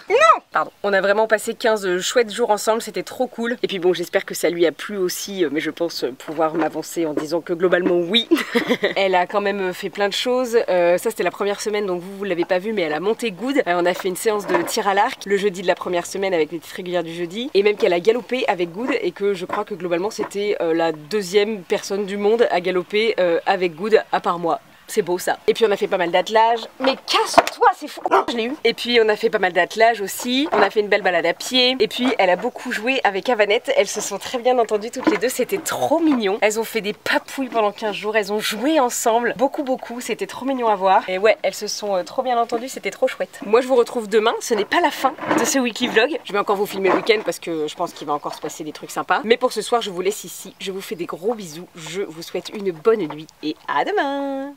Non! Pardon. On a vraiment passé 15 chouettes jours ensemble, c'était trop cool. Et puis bon, j'espère que ça lui a plu aussi, mais je pense pouvoir m'avancer en disant que globalement oui. Elle a quand même fait plein de choses. Ça c'était la première semaine, donc vous l'avez pas vu, mais elle a monté Good. On a fait une séance de tir à l'arc le jeudi de la première semaine avec les petites régulières du jeudi. Et même qu'elle a galopé avec Good et que je crois que globalement c'était la deuxième personne du monde à galoper avec Good à part moi. C'est beau ça. Et puis on a fait pas mal d'attelage. Mais casse-toi, c'est fou. Je l'ai eu. Et puis on a fait pas mal d'attelage aussi. On a fait une belle balade à pied. Et puis elle a beaucoup joué avec Havanette. Elles se sont très bien entendues toutes les deux. C'était trop mignon. Elles ont fait des papouilles pendant 15 jours. Elles ont joué ensemble. Beaucoup. C'était trop mignon à voir. Et ouais, elles se sont trop bien entendues. C'était trop chouette. Moi je vous retrouve demain. Ce n'est pas la fin de ce weekly vlog. Je vais encore vous filmer le week-end parce que je pense qu'il va encore se passer des trucs sympas. Mais pour ce soir, je vous laisse ici. Je vous fais des gros bisous. Je vous souhaite une bonne nuit et à demain.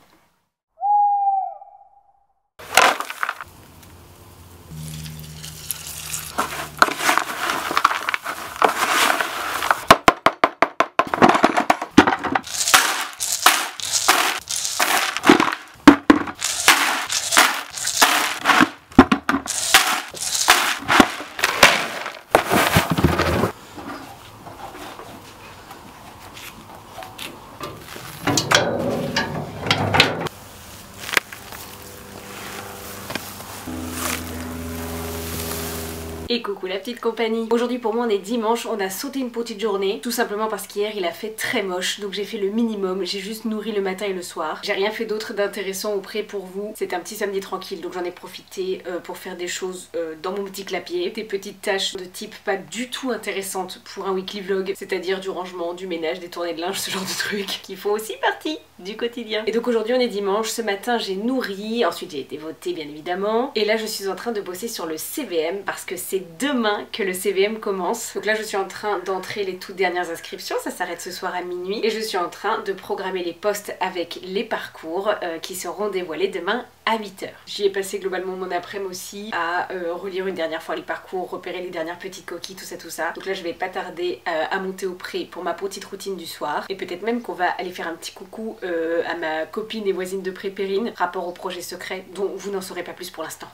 Et coucou la petite compagnie. Aujourd'hui pour moi on est dimanche, on a sauté une petite journée, tout simplement parce qu'hier il a fait très moche, donc j'ai fait le minimum, j'ai juste nourri le matin et le soir. J'ai rien fait d'autre d'intéressant ou près pour vous, c'était un petit samedi tranquille, donc j'en ai profité pour faire des choses dans mon petit clapier, des petites tâches de type pas du tout intéressantes pour un weekly vlog, c'est-à-dire du rangement, du ménage, des tournées de linge, ce genre de trucs qui font aussi partie du quotidien. Et donc aujourd'hui on est dimanche, ce matin j'ai nourri, ensuite j'ai été votée bien évidemment, et là je suis en train de bosser sur le CVM parce que c'est demain que le CVM commence. Donc là je suis en train d'entrer les toutes dernières inscriptions, ça s'arrête ce soir à minuit, et je suis en train de programmer les postes avec les parcours qui seront dévoilés demain à 8h. J'y ai passé globalement mon après-midi aussi à relire une dernière fois les parcours, repérer les dernières petites coquilles, tout ça. Donc là je vais pas tarder à monter au pré pour ma petite routine du soir, et peut-être même qu'on va aller faire un petit coucou à ma copine et voisine de pré Perrine, rapport au projet secret dont vous n'en saurez pas plus pour l'instant.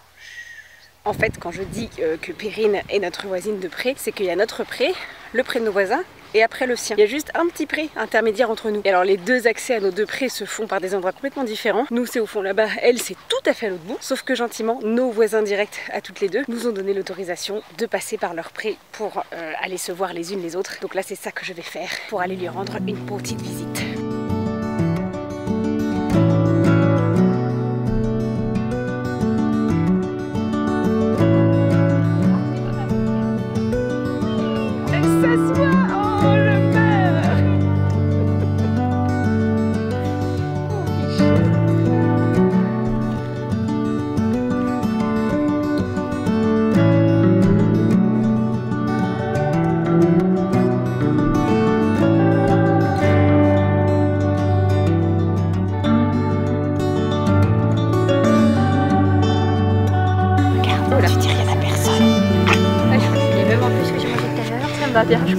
En fait, quand je dis que Perrine est notre voisine de pré, c'est qu'il y a notre pré, le pré de nos voisins, et après le sien. Il y a juste un petit pré intermédiaire entre nous. Et alors les deux accès à nos deux prés se font par des endroits complètement différents. Nous c'est au fond là-bas, elle c'est tout à fait à l'autre bout. Sauf que gentiment, nos voisins directs à toutes les deux nous ont donné l'autorisation de passer par leur pré pour aller se voir les unes les autres. Donc là c'est ça que je vais faire pour aller lui rendre une petite visite.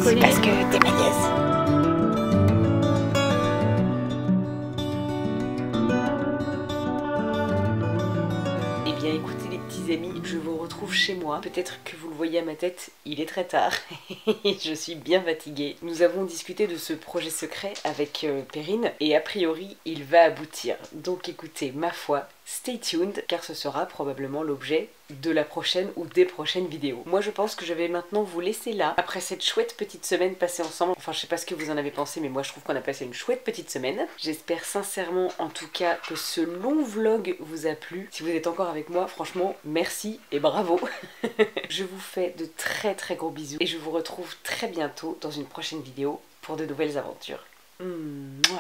C'est parce que t'es ma nièce. Eh bien écoutez les petits amis, je vous retrouve chez moi. Peut-être que vous le voyez à ma tête, il est très tard. Je suis bien fatiguée. Nous avons discuté de ce projet secret avec Perrine et a priori il va aboutir. Donc écoutez, ma foi, stay tuned car ce sera probablement l'objet de la prochaine ou des prochaines vidéos. Moi je pense que je vais maintenant vous laisser là après cette chouette petite semaine passée ensemble. Enfin je sais pas ce que vous en avez pensé mais moi je trouve qu'on a passé une chouette petite semaine. J'espère sincèrement en tout cas que ce long vlog vous a plu. Si vous êtes encore avec moi franchement merci et bravo. Je vous fais de très gros bisous et je vous retrouve très bientôt dans une prochaine vidéo pour de nouvelles aventures. Mouah.